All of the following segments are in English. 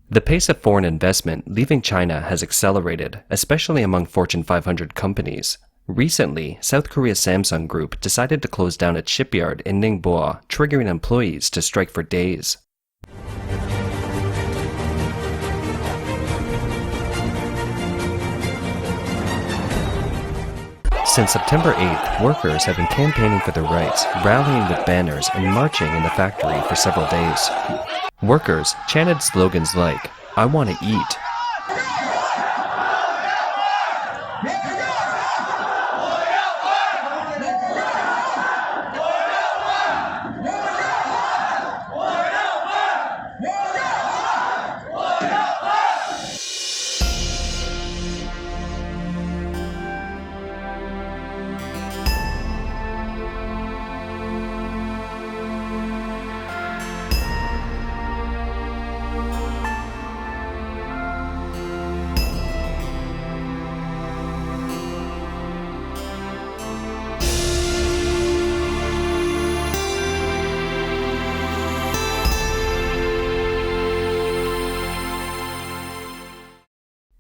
The pace of foreign investment leaving China has accelerated, especially among Fortune 500 companies. Recently, South Korea's Samsung Group decided to close down its shipyard in Ningbo, triggering employees to strike for days. Since September 8th, workers have been campaigning for their rights, rallying with banners and marching in the factory for several days. Workers chanted slogans like, "I want to eat."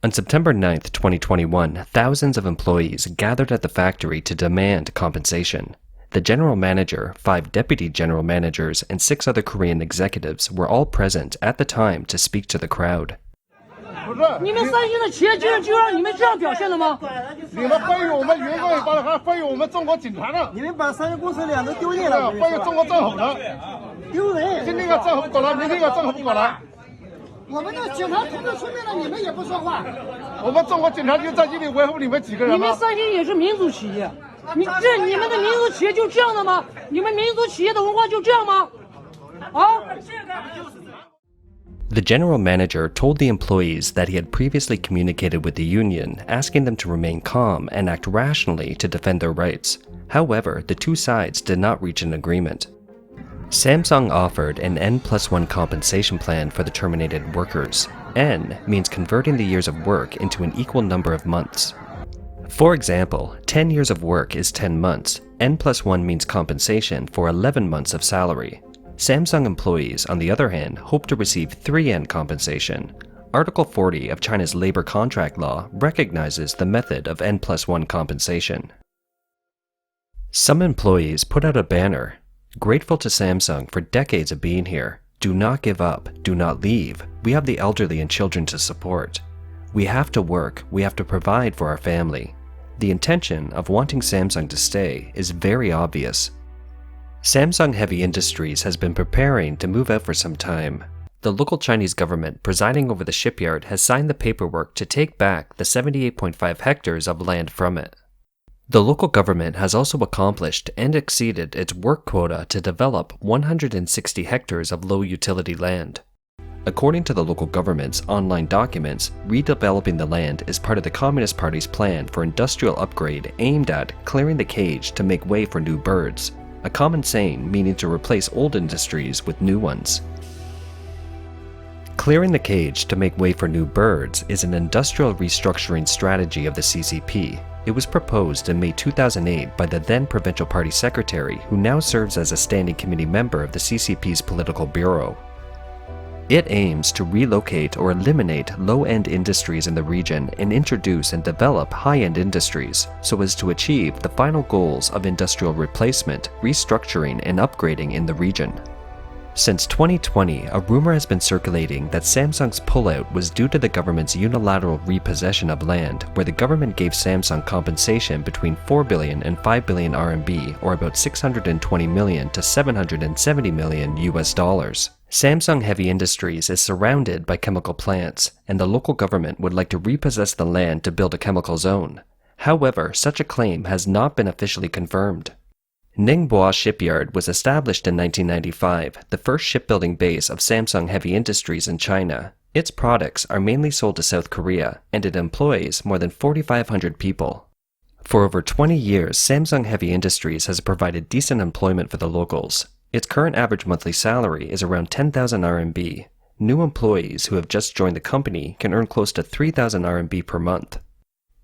On September 9, 2021, thousands of employees gathered at the factory to demand compensation. The general manager, 5 deputy general managers, and 6 other Korean executives were all present at the time to speak to the crowd. 你们三星的企业就让你们这样表现的吗？你们怀疑我们员工也罢了，还怀疑我们中国警察呢？你们把三星公司脸都丢尽了，怀疑中国政府呢？丢人！今天个政府不管了，明天个政府不管了。我们的警察同志出面了，你们也不说话。我们中国警察就在这里维护你们几个人吗？你们三星也是民族企业，你们的民族企业就这样的吗？你们民族企业的文化就这样吗？啊？ The general manager told the employees that he had previously communicated with the union, asking them to remain calm and act rationally to defend their rights. However, the two sides did not reach an agreement. Samsung offered an N+1 compensation plan for the terminated workers. N means converting the years of work into an equal number of months. For example, 10 years of work is 10 months. N+1 means compensation for 11 months of salary. Samsung employees, on the other hand, hope to receive 3N compensation. Article 40 of China's labor contract law recognizes the method of N+1 compensation. Some employees put out a banner, "Grateful to Samsung for decades of being here. Do not give up. Do not leave. We have the elderly and children to support. We have to work. We have to provide for our family." The intention of wanting Samsung to stay is very obvious. Samsung Heavy Industries has been preparing to move out for some time. The local Chinese government presiding over the shipyard has signed the paperwork to take back the 78.5 hectares of land from it. The local government has also accomplished and exceeded its work quota to develop 160 hectares of low-utility land. According to the local government's online documents, redeveloping the land is part of the Communist Party's plan for industrial upgrade aimed at clearing the cage to make way for new birds, a common saying meaning to replace old industries with new ones. Clearing the cage to make way for new birds is an industrial restructuring strategy of the CCP. It was proposed in May 2008 by the then Provincial Party Secretary, who now serves as a standing committee member of the CCP's political bureau. It aims to relocate or eliminate low-end industries in the region and introduce and develop high-end industries so as to achieve the final goals of industrial replacement, restructuring, and upgrading in the region. Since 2020, a rumor has been circulating that Samsung's pullout was due to the government's unilateral repossession of land, where the government gave Samsung compensation between 4 billion and 5 billion RMB, or about 620 million to 770 million US dollars. Samsung Heavy Industries is surrounded by chemical plants, and the local government would like to repossess the land to build a chemical zone. However, such a claim has not been officially confirmed. Ningbo Shipyard was established in 1995, the first shipbuilding base of Samsung Heavy Industries in China. Its products are mainly sold to South Korea, and it employs more than 4,500 people. For over 20 years, Samsung Heavy Industries has provided decent employment for the locals. Its current average monthly salary is around 10,000 RMB. New employees who have just joined the company can earn close to 3,000 RMB per month.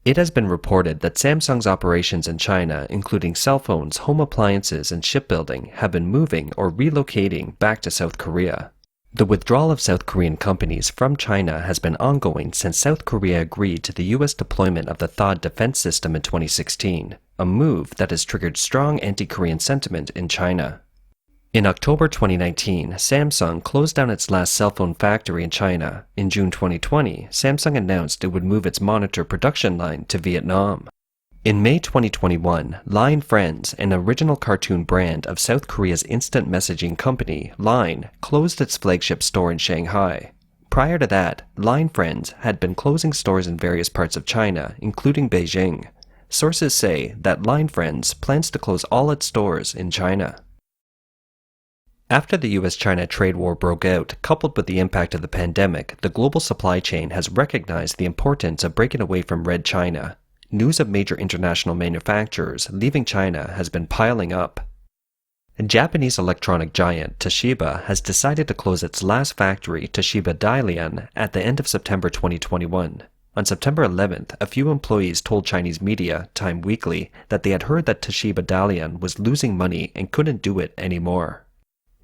It has been reported that Samsung's operations in China, including cell phones, home appliances, and shipbuilding, have been moving or relocating back to South Korea. The withdrawal of South Korean companies from China has been ongoing since South Korea agreed to the U.S. deployment of the THAAD defense system in 2016, a move that has triggered strong anti-Korean sentiment in China. In October 2019, Samsung closed down its last cell phone factory in China. In June 2020, Samsung announced it would move its monitor production line to Vietnam. In May 2021, Line Friends, an original cartoon brand of South Korea's instant messaging company, Line, closed its flagship store in Shanghai. Prior to that, Line Friends had been closing stores in various parts of China, including Beijing. Sources say that Line Friends plans to close all its stores in China. After the US-China trade war broke out, coupled with the impact of the pandemic, the global supply chain has recognized the importance of breaking away from Red China. News of major international manufacturers leaving China has been piling up. Japanese electronic giant Toshiba has decided to close its last factory, Toshiba Dalian, at the end of September 2021. On September 11th, a few employees told Chinese media, Time Weekly, that they had heard that Toshiba Dalian was losing money and couldn't do it anymore.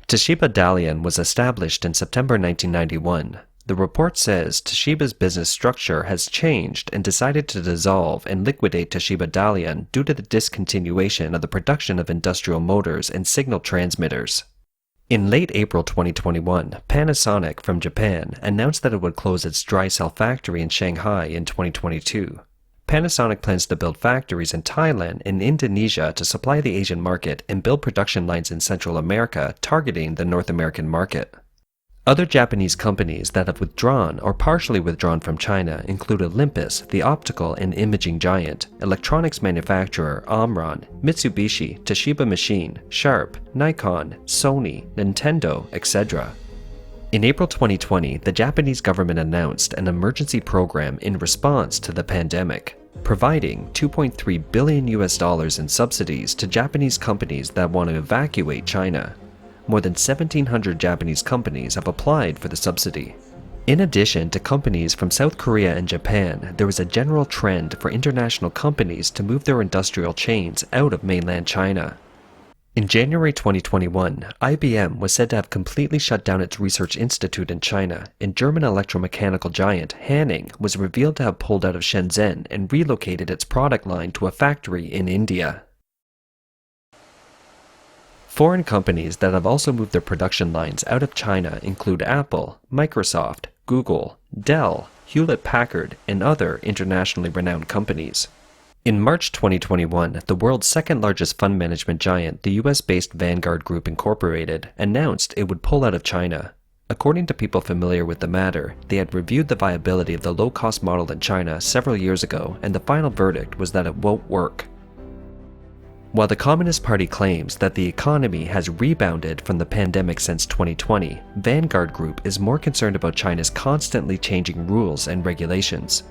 Toshiba Dalian was established in September 1991. The report says Toshiba's business structure has changed and decided to dissolve and liquidate Toshiba Dalian due to the discontinuation of the production of industrial motors and signal transmitters. In late April 2021, Panasonic from Japan announced that it would close its dry cell factory in Shanghai in 2022. Panasonic plans to build factories in Thailand and Indonesia to supply the Asian market and build production lines in Central America targeting the North American market. Other Japanese companies that have withdrawn or partially withdrawn from China include Olympus, the optical and imaging giant, electronics manufacturer Omron, Mitsubishi, Toshiba Machine, Sharp, Nikon, Sony, Nintendo, etc. In April 2020, the Japanese government announced an emergency program in response to the pandemic, providing $2.3 billion in subsidies to Japanese companies that want to evacuate China. More than 1,700 Japanese companies have applied for the subsidy. In addition to companies from South Korea and Japan, there is a general trend for international companies to move their industrial chains out of mainland China. In January 2021, IBM was said to have completely shut down its research institute in China, and German electromechanical giant Hanning was revealed to have pulled out of Shenzhen and relocated its product line to a factory in India. Foreign companies that have also moved their production lines out of China include Apple, Microsoft, Google, Dell, Hewlett-Packard, and other internationally renowned companies. In March 2021, the world's second-largest fund management giant, the US-based Vanguard Group Incorporated, announced it would pull out of China. According to people familiar with the matter, they had reviewed the viability of the low-cost model in China several years ago, and the final verdict was that it won't work. While the Communist Party claims that the economy has rebounded from the pandemic since 2020, Vanguard Group is more concerned about China's constantly changing rules and regulations.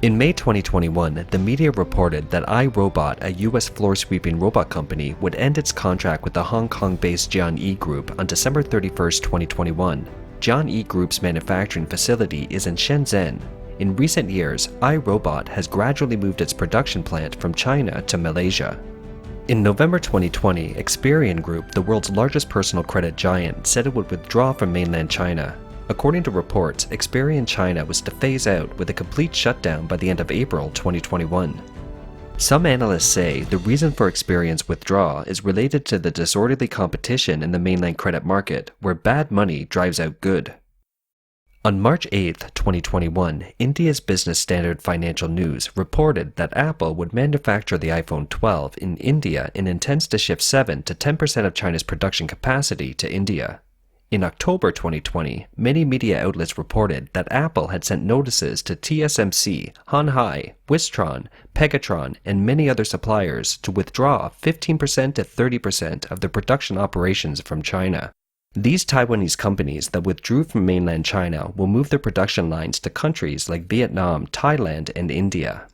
In May 2021, the media reported that iRobot, a US floor-sweeping robot company, would end its contract with the Hong Kong-based Jian Group on December 31, 2021. Jian Group's manufacturing facility is in Shenzhen. In recent years, iRobot has gradually moved its production plant from China to Malaysia. In November 2020, Experian Group, the world's largest personal credit giant, said it would withdraw from mainland China. According to reports, Experian China was to phase out with a complete shutdown by the end of April 2021. Some analysts say the reason for Experian's withdrawal is related to the disorderly competition in the mainland credit market, where bad money drives out good. On March 8, 2021, India's Business Standard Financial News reported that Apple would manufacture the iPhone 12 in India and intends to shift 7 to 10% of China's production capacity to India. In October 2020, many media outlets reported that Apple had sent notices to TSMC, Hanhai, Wistron, Pegatron, and many other suppliers to withdraw 15% to 30% of their production operations from China. These Taiwanese companies that withdrew from mainland China will move their production lines to countries like Vietnam, Thailand, and India.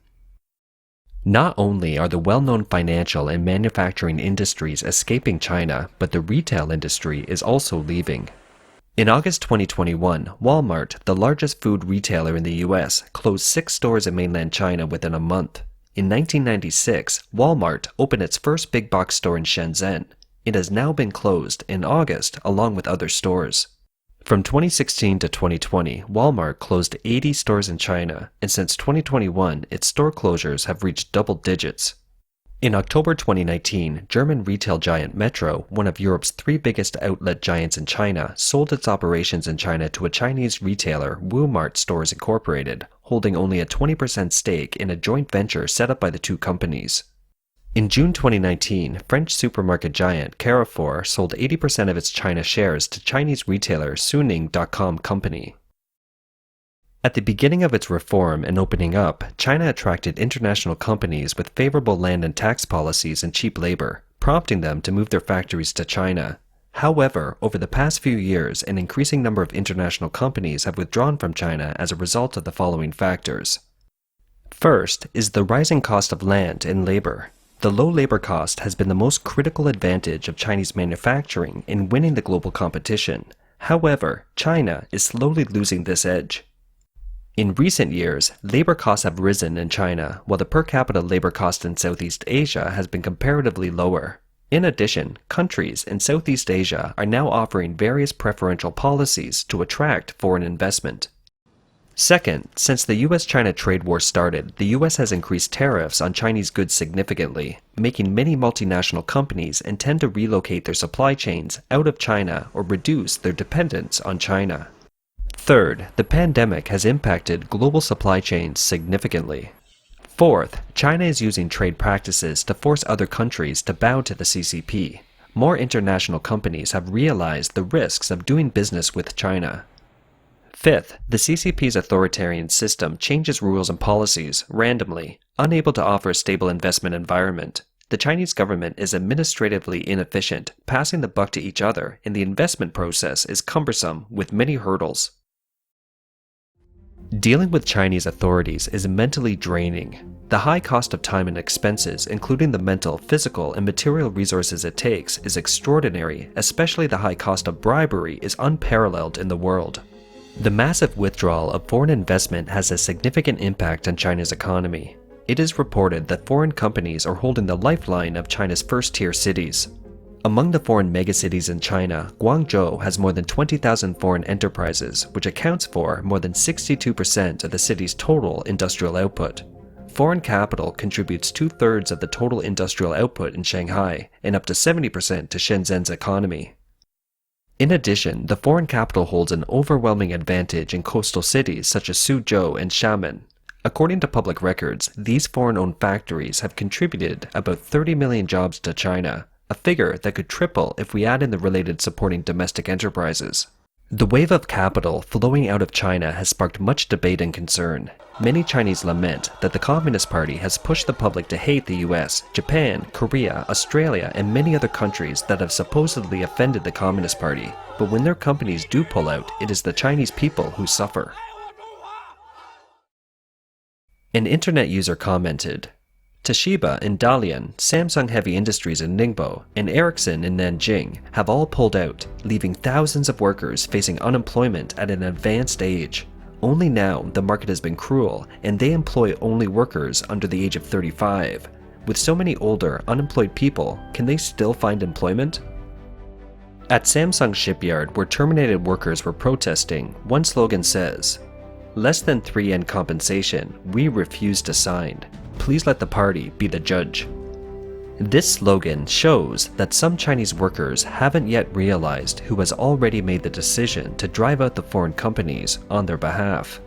Not only are the well-known financial and manufacturing industries escaping China, but the retail industry is also leaving. In August 2021, Walmart, the largest food retailer in the US, closed 6 stores in mainland China within a month. In 1996, Walmart opened its first big box store in Shenzhen. It has now been closed in August along with other stores. From 2016 to 2020, Walmart closed 80 stores in China, and since 2021, its store closures have reached double digits. In October 2019, German retail giant Metro, one of Europe's 3 biggest outlet giants in China, sold its operations in China to a Chinese retailer, Walmart Stores Incorporated, holding only a 20% stake in a joint venture set up by the two companies. In June 2019, French supermarket giant Carrefour sold 80% of its China shares to Chinese retailer Suning.com company. At the beginning of its reform and opening up, China attracted international companies with favorable land and tax policies and cheap labor, prompting them to move their factories to China. However, over the past few years, an increasing number of international companies have withdrawn from China as a result of the following factors. First is the rising cost of land and labor. The low labor cost has been the most critical advantage of Chinese manufacturing in winning the global competition. However, China is slowly losing this edge. In recent years, labor costs have risen in China, while the per capita labor cost in Southeast Asia has been comparatively lower. In addition, countries in Southeast Asia are now offering various preferential policies to attract foreign investment. Second, since the US-China trade war started, the US has increased tariffs on Chinese goods significantly, making many multinational companies intend to relocate their supply chains out of China or reduce their dependence on China. Third, the pandemic has impacted global supply chains significantly. Fourth, China is using trade practices to force other countries to bow to the CCP. More international companies have realized the risks of doing business with China. Fifth, the CCP's authoritarian system changes rules and policies randomly, unable to offer a stable investment environment. The Chinese government is administratively inefficient, passing the buck to each other, and the investment process is cumbersome with many hurdles. Dealing with Chinese authorities is mentally draining. The high cost of time and expenses, including the mental, physical, and material resources it takes, is extraordinary, especially the high cost of bribery is unparalleled in the world. The massive withdrawal of foreign investment has a significant impact on China's economy. It is reported that foreign companies are holding the lifeline of China's first-tier cities. Among the foreign megacities in China, Guangzhou has more than 20,000 foreign enterprises, which accounts for more than 62% of the city's total industrial output. Foreign capital contributes 2/3 of the total industrial output in Shanghai and up to 70% to Shenzhen's economy. In addition, the foreign capital holds an overwhelming advantage in coastal cities such as Suzhou and Xiamen. According to public records, these foreign-owned factories have contributed about 30 million jobs to China, a figure that could triple if we add in the related supporting domestic enterprises. The wave of capital flowing out of China has sparked much debate and concern. Many Chinese lament that the Communist Party has pushed the public to hate the US, Japan, Korea, Australia, and many other countries that have supposedly offended the Communist Party. But when their companies do pull out, it is the Chinese people who suffer. An internet user commented, Toshiba in Dalian, Samsung Heavy Industries in Ningbo, and Ericsson in Nanjing have all pulled out, leaving thousands of workers facing unemployment at an advanced age. Only now the market has been cruel, and they employ only workers under the age of 35. With so many older, unemployed people, can they still find employment? At Samsung shipyard, where terminated workers were protesting, one slogan says, "Less than 3N compensation, we refuse to sign. Please let the party be the judge." This slogan shows that some Chinese workers haven't yet realized who has already made the decision to drive out the foreign companies on their behalf.